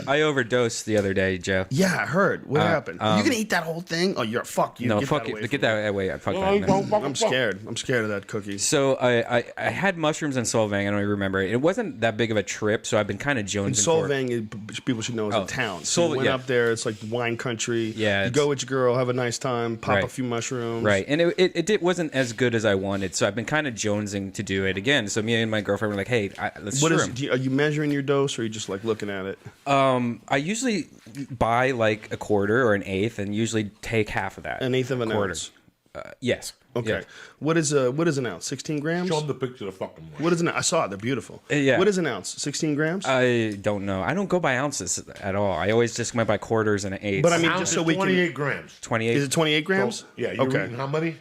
I overdosed the other day, Joe. Yeah, I heard. What happened? You gonna eat that whole thing? Oh, you're fuck you. No, Get fuck that away it. from Get me. that away. Fuck Oh, that. don't fucking I'm scared. I'm scared of that cookie. So I had mushrooms in Solvang. I don't even remember. It wasn't that big of a trip, so I've been kind of And jonesing for it. Solvang, people should know, is a town. So you Solvang, went yeah. up there. It's like wine country. Yeah, You it's- go with your girl, have a nice time, pop a Right. few mushrooms. Right, and it wasn't as good as I wanted, so I've been kind of jonesing to do it again. So me and my girlfriend were like, "Hey, let's What is? shroom." Are you measuring your dose, or are you just like looking at it? I usually buy like a quarter or an eighth, and usually take half of that. An eighth of an quarter. ounce. Yes. Okay. Yeah. What is an ounce? 16 grams. Show them the picture of the fucking one. What is an ounce? I saw it. They're beautiful. Yeah. What is an ounce? 16 grams. I don't know. I don't go by ounces at all. I always just went by quarters and eighths. But I mean, Ounce just is so we can. 28 grams. 28. Is it 28 grams? So, yeah, you're Okay. eating how many?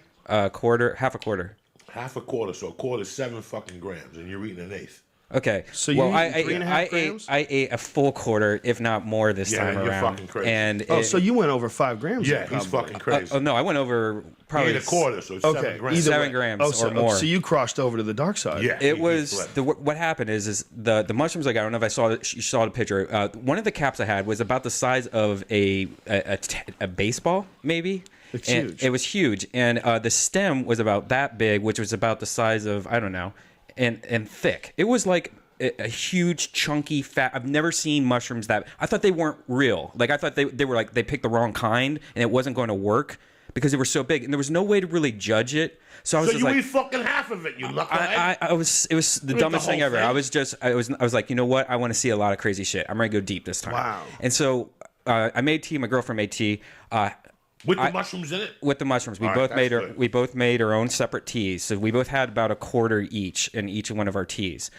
Quarter, half a quarter. Half a quarter. So a quarter is 7 fucking grams, and you're eating an eighth. Okay. So you're eating 3.5 grams? I ate a full quarter, if not more, this Yeah, time you're around. fucking crazy. And So you went over 5 grams. Yeah, then, he's probably. fucking crazy. oh no, I went over He probably ate a quarter, so it's Okay. 7 grams. Either 7 way. grams or more. So you crossed over to the dark side. Yeah. It he was fled. what happened is the mushrooms. Like I don't know if you saw the picture. One of the caps I had was about the size of a baseball, maybe. It's And huge. It was huge, and the stem was about that big, which was about the size of, I don't know, and thick. It was like a huge, chunky, fat. I've never seen mushrooms that. I thought they weren't real. Like I thought they were like they picked the wrong kind, and it wasn't going to work because they were so big, and there was no way to really judge it. So I was So just you like, eat fucking half of it, you knucklehead. I was it was the Eat dumbest the thing whole ever. thing? I was like, you know what? I want to see a lot of crazy shit. I'm ready to go deep this time. Wow. And so I made tea. My girlfriend made tea. With the mushrooms in it? With the mushrooms, we All right, both made that's our good. we both made our own separate teas. So we both had about a quarter each in each one of our teas.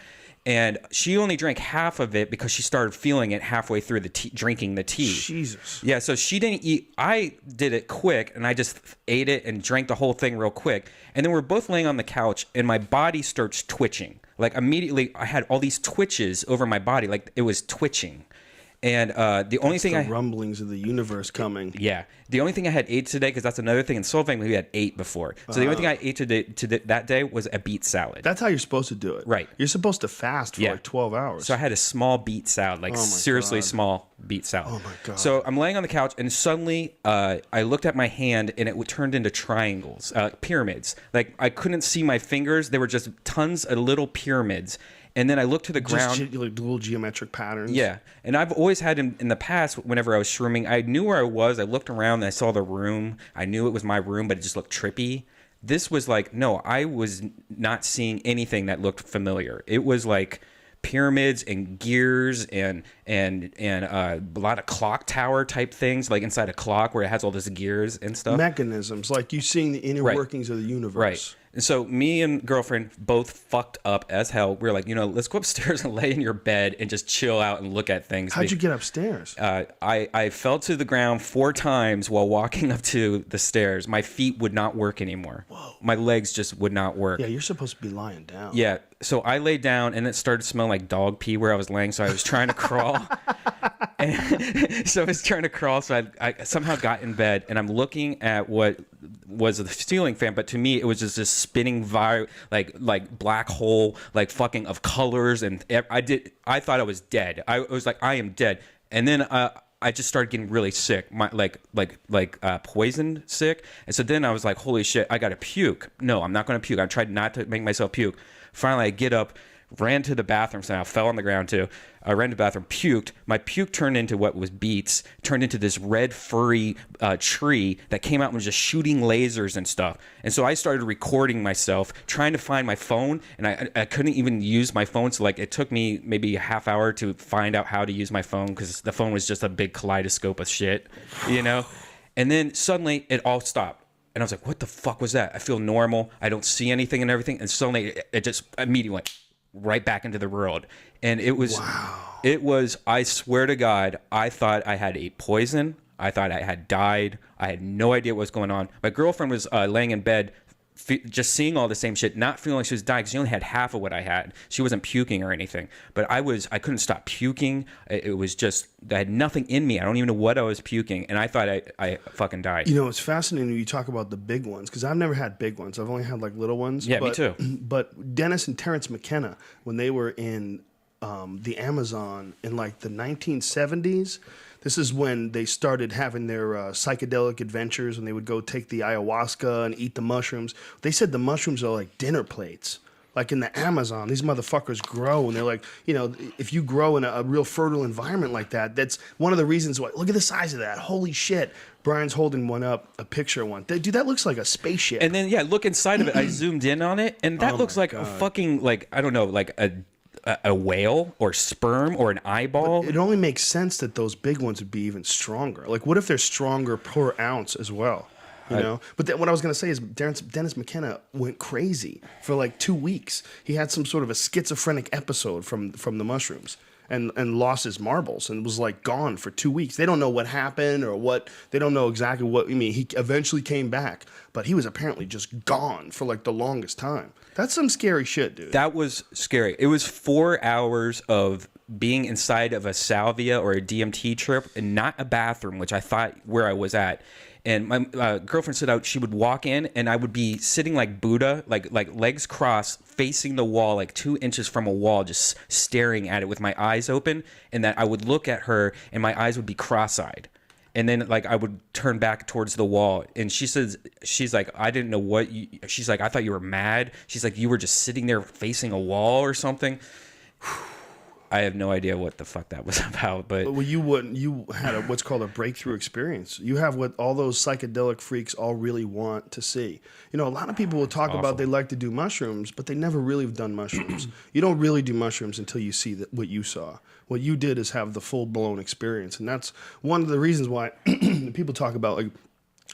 And she only drank half of it because she started feeling it halfway through the tea, drinking the tea. Jesus. Yeah, so she didn't eat. I did it quick, and I just ate it and drank the whole thing real quick. And then we're both laying on the couch, and my body starts twitching. Like immediately, I had all these twitches over my body, like it was twitching. And the only thing The rumblings of the universe coming. yeah, the only thing I had ate today, because that's another thing in Solvang, we had 8 before. So the only thing I ate that day was a beet salad. That's how you're supposed to do it. Right. You're supposed to fast for Yeah. like 12 hours. So I had a small beet salad, like my seriously God. small beet salad. Oh my God. So I'm laying on the couch, and suddenly I looked at my hand, and it turned into triangles, pyramids. Like I couldn't see my fingers; they were just tons of little pyramids. And then I looked to the ground. Just like little geometric patterns. Yeah, and I've always had in the past, whenever I was shrooming, I knew where I was. I looked around and I saw the room. I knew it was my room, but it just looked trippy. This was like, no, I was not seeing anything that looked familiar. It was like pyramids and gears and a lot of clock tower type things, like inside a clock where it has all this gears and stuff. Mechanisms, like you seeing the inner Right. workings of the universe. Right. And so me and girlfriend both fucked up as hell. We were like, let's go upstairs and lay in your bed and just chill out and look at things. How'd you get upstairs? I fell to the ground 4 times while walking up to the stairs. My feet would not work anymore. Whoa. My legs just would not work. Yeah, you're supposed to be lying down. Yeah. So I laid down and it started smelling like dog pee where I was laying. So I was trying to crawl. And so I was trying to crawl. So I somehow got in bed and I'm looking at what was the ceiling fan. But to me, it was just this spinning like black hole, like fucking of colors. And I thought I was dead. I was like, I am dead. And then I just started getting really sick, poison sick. And so then I was like, holy shit, I got to puke. No, I'm not going to puke. I tried not to make myself puke. Finally, I get up, ran to the bathroom. So I fell on the ground too. I ran to the bathroom, puked. My puke turned into what was beets, turned into this red furry tree that came out and was just shooting lasers and stuff. And so I started recording myself, trying to find my phone, and I couldn't even use my phone. So like it took me maybe a half hour to find out how to use my phone because the phone was just a big kaleidoscope of shit, And then suddenly it all stopped. And I was like, what the fuck was that? I feel normal. I don't see anything and everything. And suddenly it just immediately went right back into the world. And it was, I swear to God, I thought I had ate poison. I thought I had died. I had no idea what was going on. My girlfriend was laying in bed, just seeing all the same shit, not feeling like she was dying because she only had half of what I had. She wasn't puking or anything. But I couldn't stop puking. It was just, I had nothing in me. I don't even know what I was puking. And I thought I fucking died. It's fascinating when you talk about the big ones because I've never had big ones. I've only had like little ones. Yeah, me too. But Dennis and Terrence McKenna, when they were in the Amazon in like the 1970s. This is when they started having their psychedelic adventures, and they would go take the ayahuasca and eat the mushrooms. They said the mushrooms are like dinner plates. Like in the Amazon, these motherfuckers grow, and they're like, you know, if you grow in a real fertile environment like that, that's one of the reasons why. Look at the size of that. Holy shit. Brian's holding one up, a picture of one. Dude, that looks like a spaceship. And then, yeah, look inside of it. I zoomed in on it, and that looks like a fucking, like, I don't know, like a whale or sperm or an eyeball. But it only makes sense that those big ones would be even stronger. Like, what if they're stronger per ounce as well? You know? But what I was going to say is Dennis McKenna went crazy for like 2 weeks. He had some sort of a schizophrenic episode from the mushrooms. And lost his marbles and was like gone for 2 weeks. They don't know what happened or what. They don't know exactly what. I mean, he eventually came back, but he was apparently just gone for like the longest time. That's some scary shit, dude. That was scary. It was 4 hours of being inside of a salvia or a DMT trip and not a bathroom, which I thought where I was at. And my girlfriend said out she would walk in, and I would be sitting like Buddha, like legs crossed, facing the wall, like 2 inches from a wall, just staring at it with my eyes open. And that I would look at her, and my eyes would be cross-eyed. And then like I would turn back towards the wall. And she says, she's like, I didn't know what she's like, I thought you were mad. She's like, you were just sitting there facing a wall or something. I have no idea what the fuck that was about, but well, you had what's called a breakthrough experience. You have what all those psychedelic freaks all really want to see. You know, a lot of people will talk about they like to do mushrooms, but they never really have done mushrooms. You don't really do mushrooms until you see what you saw. What you did is have the full blown experience, and that's one of the reasons why people talk about like.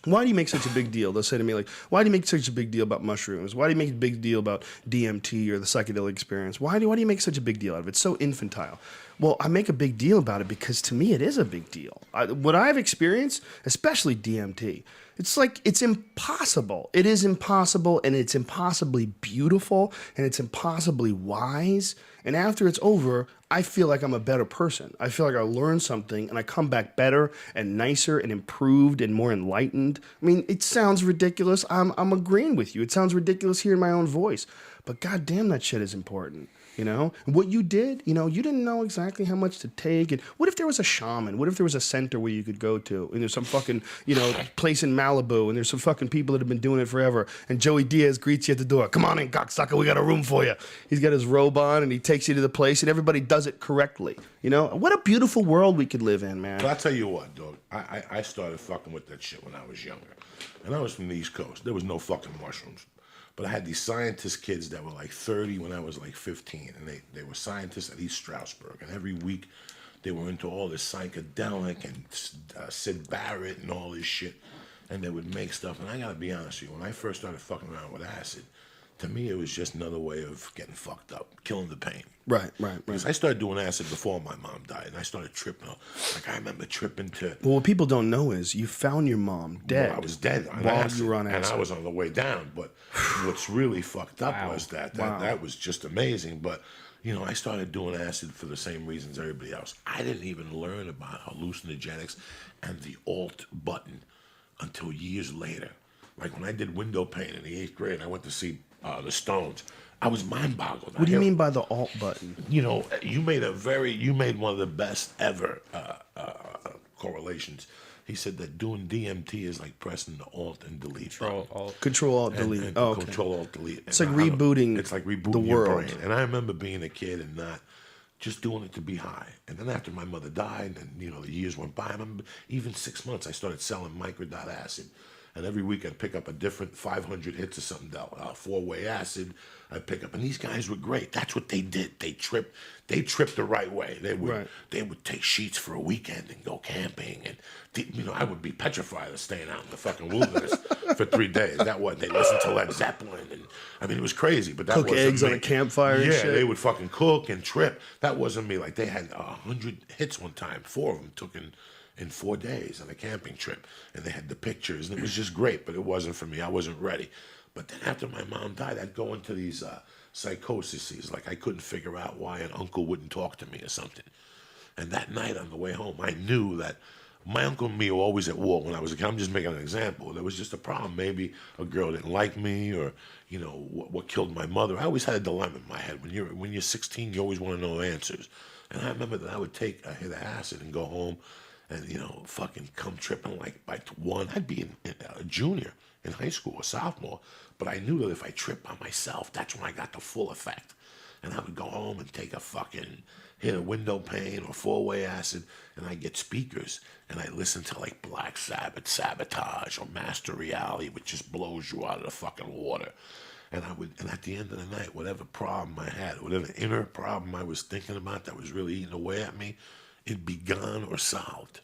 Why do you make such a big deal? They'll say to me, like, why do you make such a big deal about mushrooms? Why do you make a big deal about DMT or the psychedelic experience? Why do you make such a big deal out of it? It's so infantile. Well, I make a big deal about it because to me it is a big deal. What I've experienced, especially DMT, it's like it's impossible. It is impossible, and it's impossibly beautiful, and it's impossibly wise. And after it's over, I feel like I'm a better person. I feel like I learned something, and I come back better and nicer and improved and more enlightened. I mean, it sounds ridiculous. I'm agreeing with you. It sounds ridiculous hearing my own voice. But goddamn, that shit is important. You know, and what you did, you know, you didn't know exactly how much to take. And what if there was a shaman? What if there was a center where you could go to? And there's some fucking, you know, place in Malibu, and there's some fucking people that have been doing it forever. And Joey Diaz greets you at the door. Come on in, cocksucker. We got a room for you. He's got his robe on, and he takes you to the place, and everybody does it correctly. You know, what a beautiful world we could live in, man. But I'll tell you what, dog. I started fucking with that shit when I was younger. And I was from the East Coast. There was no fucking mushrooms. But I had these scientist kids that were like 30 when I was like 15. And they were scientists at East Stroudsburg. And every week they were into all this psychedelic and Sid Barrett and all this shit. And they would make stuff. And I got to be honest with you, when I first started fucking around with acid, to me it was just another way of getting fucked up, killing the pain. Right. Because I started doing acid before my mom died. And I started tripping. Like I remember tripping to... Well, what people don't know is you found your mom dead. Well, I was dead on while acid, you were on acid. and I was on the way down. But what's really fucked up was that was just amazing. But you know, I started doing acid for the same reasons everybody else. I didn't even learn about hallucinogenics and the alt button until years later. Like when I did window pane in the 8th grade, I went to see the Stones. I was mind-boggled. What do you mean by the alt button? You know, you made one of the best ever correlations. He said that doing DMT is like pressing the Alt and Delete. Control Alt Delete. And okay. Control Alt Delete. It's like rebooting. It's like rebooting the your world. brain. And I remember being a kid and not just doing it to be high. And then after my mother died, and you know the years went by, I remember even 6 months I started selling microdot acid. And every week I'd pick up a different 500 hits of something, 4-way acid. I'd pick up, and these guys were great. That's what they did. They tripped the right way. They would take sheets for a weekend and go camping, and you know I would be petrified of staying out in the fucking wilderness for 3 days. That was they listened to Led Zeppelin, and I mean it was crazy. But that cook wasn't eggs me. on a campfire. Yeah, and shit. they would fucking cook and trip. That wasn't me. Like they had 100 hits one time. 4 of them took in 4 days on a camping trip, and they had the pictures, and it was just great, but it wasn't for me. I wasn't ready. But then after my mom died, I'd go into these psychoses, like I couldn't figure out why an uncle wouldn't talk to me or something. And that night on the way home, I knew that My uncle and me were always at war when I was a kid. I'm just making an example. There was just a problem. Maybe a girl didn't like me, or what killed my mother. I always had a dilemma in my head. When you're 16, you always want to know answers. And I remember that I would take a hit of acid and go home, and fucking come tripping like by 1. I'd be a junior in high school, a sophomore, but I knew that if I tripped by myself, that's when I got the full effect. And I would go home and take a fucking hit of window pane or 4-way acid, and I get speakers, and I listen to like Black Sabbath, Sabotage, or Master Reality, which just blows you out of the fucking water. And at the end of the night, whatever problem I had, whatever inner problem I was thinking about that was really eating away at me, it'd be gone or solved.